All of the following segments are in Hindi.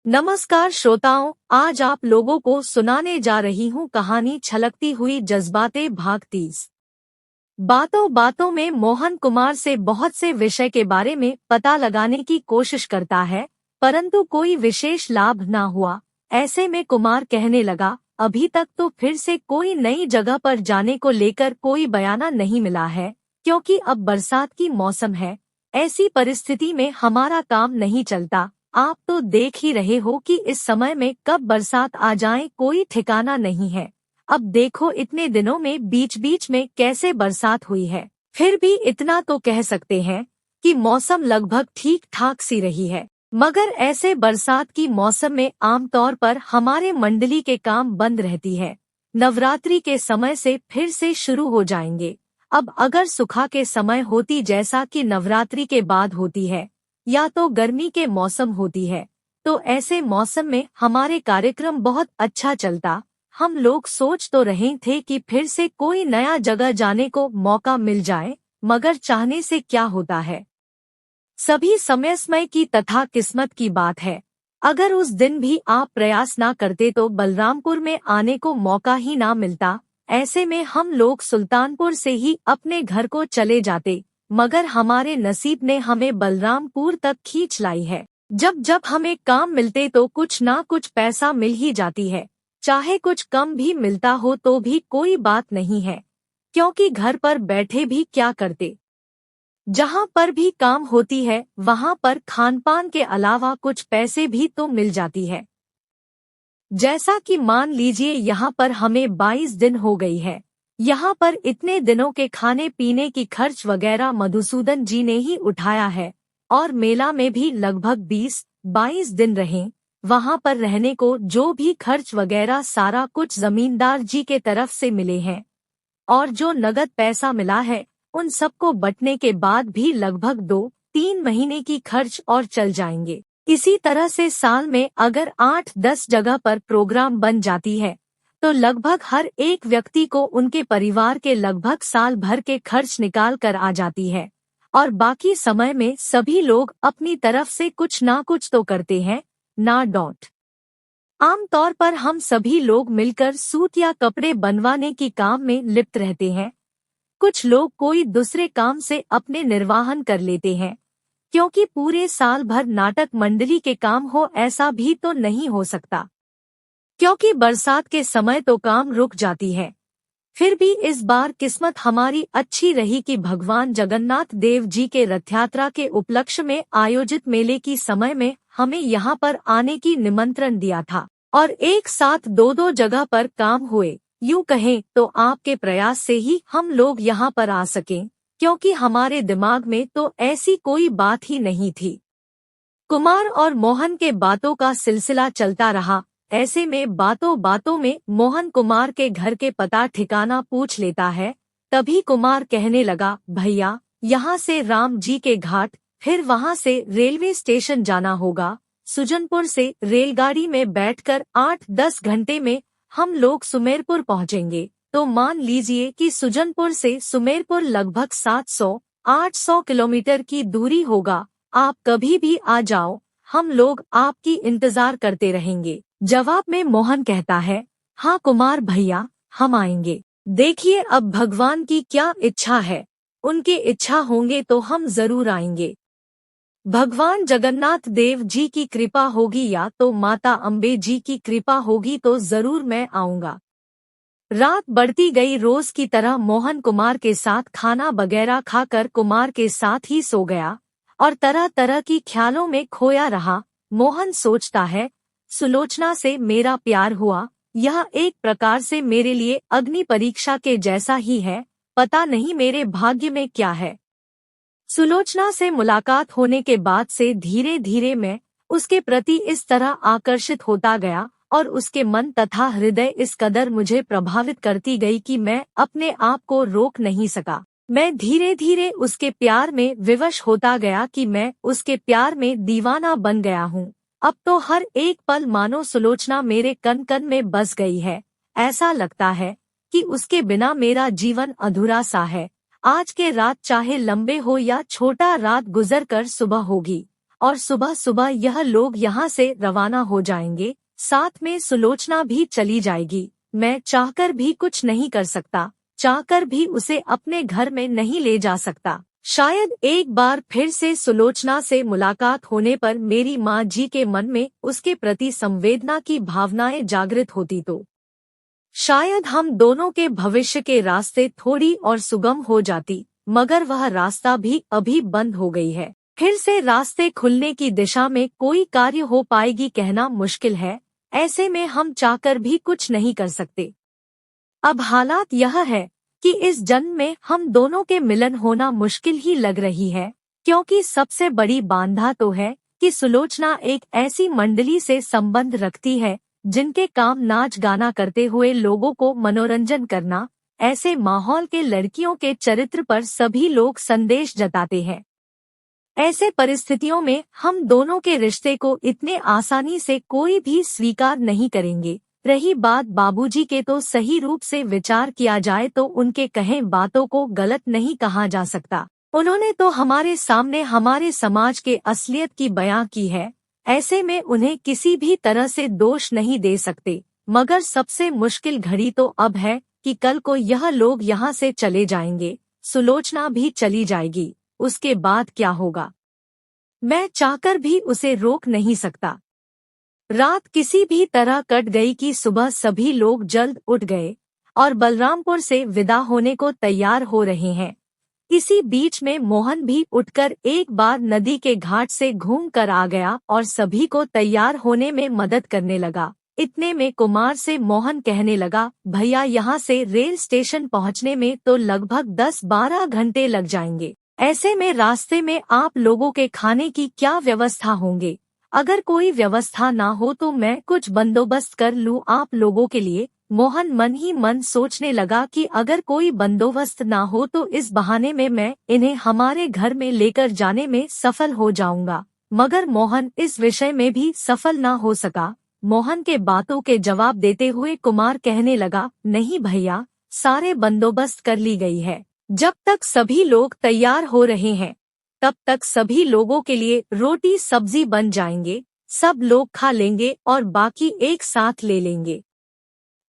नमस्कार श्रोताओं, आज आप लोगों को सुनाने जा रही हूँ कहानी छलकती हुई जज्बातें भाग 30। बातों बातों में मोहन कुमार से बहुत से विषय के बारे में पता लगाने की कोशिश करता है, परंतु कोई विशेष लाभ न हुआ। ऐसे में कुमार कहने लगा, अभी तक तो फिर से कोई नई जगह पर जाने को लेकर कोई बयाना नहीं मिला है, क्योंकि अब बरसात की मौसम है। ऐसी परिस्थिति में हमारा काम नहीं चलता। आप तो देख ही रहे हो कि इस समय में कब बरसात आ जाए कोई ठिकाना नहीं है। अब देखो इतने दिनों में बीच बीच में कैसे बरसात हुई है। फिर भी इतना तो कह सकते हैं कि मौसम लगभग ठीक ठाक सी रही है। मगर ऐसे बरसात की मौसम में आमतौर पर हमारे मंडली के काम बंद रहती है। नवरात्रि के समय से फिर से शुरू हो जाएंगे। अब अगर सुखा के समय होती जैसा कि नवरात्रि के बाद होती है, या तो गर्मी के मौसम होती है, तो ऐसे मौसम में हमारे कार्यक्रम बहुत अच्छा चलता। हम लोग सोच तो रहे थे कि फिर से कोई नया जगह जाने को मौका मिल जाए, मगर चाहने से क्या होता है। सभी समय समय की तथा किस्मत की बात है। अगर उस दिन भी आप प्रयास ना करते तो बलरामपुर में आने को मौका ही ना मिलता। ऐसे में हम लोग सुल्तानपुर से ही अपने घर को चले जाते, मगर हमारे नसीब ने हमें बलरामपुर तक खींच लाई है। जब जब हमें काम मिलते तो कुछ ना कुछ पैसा मिल ही जाती है, चाहे कुछ कम भी मिलता हो तो भी कोई बात नहीं है, क्योंकि घर पर बैठे भी क्या करते। जहाँ पर भी काम होती है वहाँ पर खान पान के अलावा कुछ पैसे भी तो मिल जाती है। जैसा कि मान लीजिए यहाँ पर हमें 22 दिन हो गई है। यहाँ पर इतने दिनों के खाने पीने की खर्च वगैरह मधुसूदन जी ने ही उठाया है, और मेला में भी लगभग 20-22 दिन रहे। वहाँ पर रहने को जो भी खर्च वगैरह सारा कुछ जमींदार जी के तरफ से मिले हैं, और जो नगद पैसा मिला है उन सबको बंटने के बाद भी लगभग 2-3 महीने की खर्च और चल जाएंगे। इसी तरह से साल में अगर 8-10 जगह पर प्रोग्राम बन जाती है तो लगभग हर एक व्यक्ति को उनके परिवार के लगभग साल भर के खर्च निकाल कर आ जाती है। और बाकी समय में सभी लोग अपनी तरफ से कुछ ना कुछ तो करते हैं ना डॉट। आमतौर पर हम सभी लोग मिलकर सूत या कपड़े बनवाने की काम में लिप्त रहते हैं। कुछ लोग कोई दूसरे काम से अपने निर्वाहन कर लेते हैं, क्योंकि पूरे साल भर नाटक मंडली के काम हो ऐसा भी तो नहीं हो सकता, क्योंकि बरसात के समय तो काम रुक जाती है। फिर भी इस बार किस्मत हमारी अच्छी रही कि भगवान जगन्नाथ देव जी के रथ यात्रा के उपलक्ष्य में आयोजित मेले की समय में हमें यहाँ पर आने की निमंत्रण दिया था, और एक साथ 2-2 जगह पर काम हुए। यूँ कहें तो आपके प्रयास से ही हम लोग यहाँ पर आ सकें, क्योंकि हमारे दिमाग में तो ऐसी कोई बात ही नहीं थी। कुमार और मोहन के बातों का सिलसिला चलता रहा। ऐसे में बातों बातों में मोहन कुमार के घर के पता ठिकाना पूछ लेता है। तभी कुमार कहने लगा, भैया यहाँ से राम जी के घाट, फिर वहाँ से रेलवे स्टेशन जाना होगा। सुजनपुर से रेलगाड़ी में बैठकर 8-10 घंटे में हम लोग सुमेरपुर पहुँचेंगे। तो मान लीजिए कि सुजनपुर से सुमेरपुर लगभग 700-800 किलोमीटर की दूरी होगा। आप कभी भी आ जाओ, हम लोग आपकी इंतजार करते रहेंगे। जवाब में मोहन कहता है, हाँ कुमार भैया, हम आएंगे। देखिए अब भगवान की क्या इच्छा है, उनकी इच्छा होंगे तो हम जरूर आएंगे। भगवान जगन्नाथ देव जी की कृपा होगी या तो माता अम्बे जी की कृपा होगी तो जरूर मैं आऊंगा। रात बढ़ती गई। रोज की तरह मोहन कुमार के साथ खाना वगैरह खाकर कुमार के साथ ही सो गया और तरह तरह की ख्यालों में खोया रहा। मोहन सोचता है, सुलोचना से मेरा प्यार हुआ, यह एक प्रकार से मेरे लिए अग्नि परीक्षा के जैसा ही है। पता नहीं मेरे भाग्य में क्या है। सुलोचना से मुलाकात होने के बाद से धीरे धीरे मैं उसके प्रति इस तरह आकर्षित होता गया और उसके मन तथा हृदय इस कदर मुझे प्रभावित करती गई कि मैं अपने आप को रोक नहीं सका। मैं धीरे धीरे उसके प्यार में विवश होता गया कि मैं उसके प्यार में दीवाना बन गया हूँ। अब तो हर एक पल मानो सुलोचना मेरे कन कन में बस गई है। ऐसा लगता है कि उसके बिना मेरा जीवन अधूरा सा है। आज के रात चाहे लंबे हो या छोटा, रात गुजर कर सुबह होगी और सुबह सुबह यह लोग यहाँ से रवाना हो जाएंगे, साथ में सुलोचना भी चली जाएगी। मैं चाहकर भी कुछ नहीं कर सकता, चाहकर भी उसे अपने घर में नहीं ले जा सकता। शायद एक बार फिर से सुलोचना से मुलाकात होने पर मेरी माँ जी के मन में उसके प्रति संवेदना की भावनाएं जागृत होती तो शायद हम दोनों के भविष्य के रास्ते थोड़ी और सुगम हो जाती, मगर वह रास्ता भी अभी बंद हो गई है। फिर से रास्ते खुलने की दिशा में कोई कार्य हो पाएगी कहना मुश्किल है। ऐसे में हम चाहकर भी कुछ नहीं कर सकते। अब हालात यह है कि इस जन्म में हम दोनों के मिलन होना मुश्किल ही लग रही है, क्योंकि सबसे बड़ी बाधा तो है कि सुलोचना एक ऐसी मंडली से संबंध रखती है जिनके काम नाच गाना करते हुए लोगों को मनोरंजन करना। ऐसे माहौल के लड़कियों के चरित्र पर सभी लोग संदेश जताते हैं। ऐसे परिस्थितियों में हम दोनों के रिश्ते को इतने आसानी से कोई भी स्वीकार नहीं करेंगे। रही बात बाबूजी के, तो सही रूप से विचार किया जाए तो उनके कहे बातों को गलत नहीं कहा जा सकता। उन्होंने तो हमारे सामने हमारे समाज के असलियत की बयां की है। ऐसे में उन्हें किसी भी तरह से दोष नहीं दे सकते। मगर सबसे मुश्किल घड़ी तो अब है कि कल को यह लोग यहाँ से चले जाएंगे, सुलोचना भी चली जाएगी। उसके बाद क्या होगा, मैं चाहकर भी उसे रोक नहीं सकता। रात किसी भी तरह कट गई कि सुबह सभी लोग जल्द उठ गए और बलरामपुर से विदा होने को तैयार हो रहे हैं। इसी बीच में मोहन भी उठकर एक बार नदी के घाट से घूम कर आ गया और सभी को तैयार होने में मदद करने लगा। इतने में कुमार से मोहन कहने लगा, भैया यहाँ से रेल स्टेशन पहुँचने में तो लगभग 10-12 घंटे लग जाएंगे। ऐसे में रास्ते में आप लोगों के खाने की क्या व्यवस्था होंगे? अगर कोई व्यवस्था ना हो तो मैं कुछ बंदोबस्त कर लूं आप लोगों के लिए। मोहन मन ही मन सोचने लगा कि अगर कोई बंदोबस्त ना हो तो इस बहाने में मैं इन्हें हमारे घर में लेकर जाने में सफल हो जाऊंगा। मगर मोहन इस विषय में भी सफल ना हो सका। मोहन के बातों के जवाब देते हुए कुमार कहने लगा, नहीं भैया, सारे बंदोबस्त कर ली गई है। जब तक सभी लोग तैयार हो रहे हैं तब तक सभी लोगों के लिए रोटी सब्जी बन जाएंगे। सब लोग खा लेंगे और बाकी एक साथ ले लेंगे,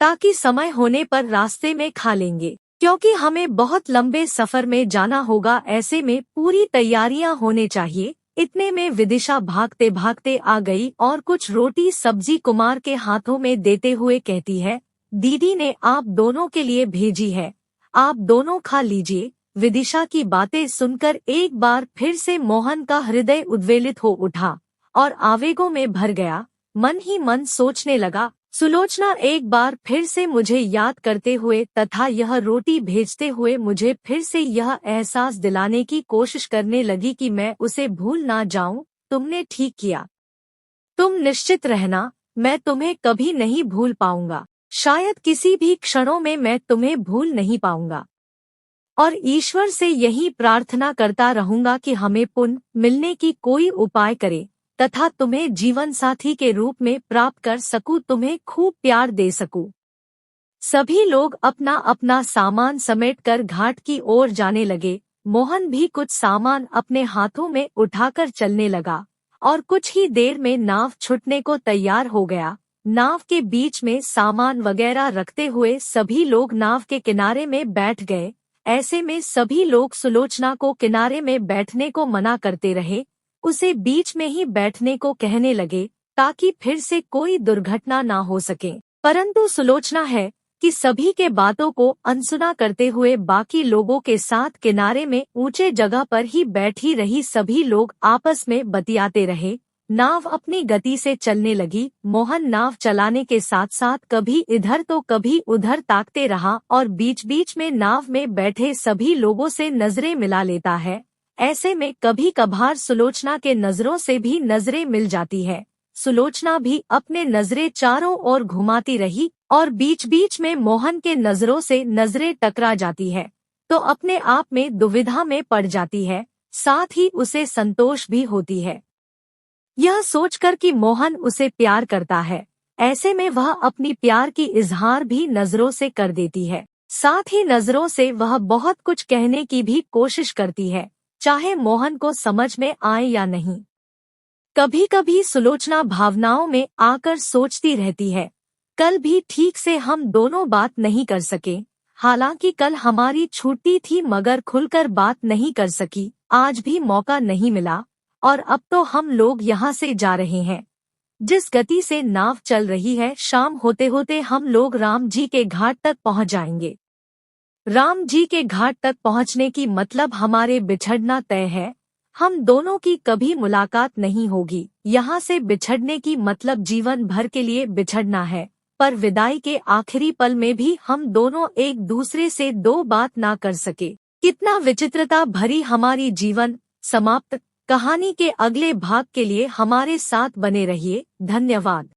ताकि समय होने पर रास्ते में खा लेंगे, क्योंकि हमें बहुत लंबे सफर में जाना होगा। ऐसे में पूरी तैयारियां होने चाहिए। इतने में विदिशा भागते भागते आ गई और कुछ रोटी सब्जी कुमार के हाथों में देते हुए कहती है, दीदी ने आप दोनों के लिए भेजी है, आप दोनों खा लीजिए। विदिशा की बातें सुनकर एक बार फिर से मोहन का हृदय उद्वेलित हो उठा और आवेगों में भर गया। मन ही मन सोचने लगा, सुलोचना एक बार फिर से मुझे याद करते हुए तथा यह रोटी भेजते हुए मुझे फिर से यह एहसास दिलाने की कोशिश करने लगी कि मैं उसे भूल ना जाऊं। तुमने ठीक किया, तुम निश्चित रहना, मैं तुम्हें कभी नहीं भूल पाऊंगा। शायद किसी भी क्षणों में मैं तुम्हें भूल नहीं पाऊंगा और ईश्वर से यही प्रार्थना करता रहूंगा कि हमें पुनः मिलने की कोई उपाय करे तथा तुम्हें जीवन साथी के रूप में प्राप्त कर सकूं, तुम्हें खूब प्यार दे सकूं। सभी लोग अपना अपना सामान समेटकर घाट की ओर जाने लगे। मोहन भी कुछ सामान अपने हाथों में उठाकर चलने लगा और कुछ ही देर में नाव छूटने को तैयार हो गया। नाव के बीच में सामान वगैरह रखते हुए सभी लोग नाव के किनारे में बैठ गए। ऐसे में सभी लोग सुलोचना को किनारे में बैठने को मना करते रहे, उसे बीच में ही बैठने को कहने लगे ताकि फिर से कोई दुर्घटना ना हो सके। परंतु सुलोचना है कि सभी के बातों को अनसुना करते हुए बाकी लोगों के साथ किनारे में ऊंचे जगह पर ही बैठी रही। सभी लोग आपस में बतियाते रहे। नाव अपनी गति से चलने लगी। मोहन नाव चलाने के साथ साथ कभी इधर तो कभी उधर ताकते रहा और बीच बीच में नाव में बैठे सभी लोगों से नजरें मिला लेता है। ऐसे में कभी कभार सुलोचना के नजरों से भी नजरें मिल जाती है। सुलोचना भी अपने नजरें चारों ओर घुमाती रही और बीच बीच में मोहन के नजरों से नजरें टकरा जाती है तो अपने आप में दुविधा में पड़ जाती है, साथ ही उसे संतोष भी होती है यह सोचकर कि मोहन उसे प्यार करता है। ऐसे में वह अपनी प्यार की इजहार भी नजरों से कर देती है। साथ ही नजरों से वह बहुत कुछ कहने की भी कोशिश करती है, चाहे मोहन को समझ में आए या नहीं। कभी कभी सुलोचना भावनाओं में आकर सोचती रहती है, कल भी ठीक से हम दोनों बात नहीं कर सके। हालांकि कल हमारी छुट्टी थी मगर खुलकर बात नहीं कर सकी, आज भी मौका नहीं मिला और अब तो हम लोग यहाँ से जा रहे हैं। जिस गति से नाव चल रही है, शाम होते होते हम लोग राम जी के घाट तक पहुँच जाएंगे। राम जी के घाट तक पहुँचने की मतलब हमारे बिछड़ना तय है। हम दोनों की कभी मुलाकात नहीं होगी। यहाँ से बिछड़ने की मतलब जीवन भर के लिए बिछड़ना है। पर विदाई के आखिरी पल में भी हम दोनों एक दूसरे से दो बात ना कर सके। कितना विचित्रता भरी हमारी जीवन समाप्त कहानी के अगले भाग के लिए हमारे साथ बने रहिए। धन्यवाद।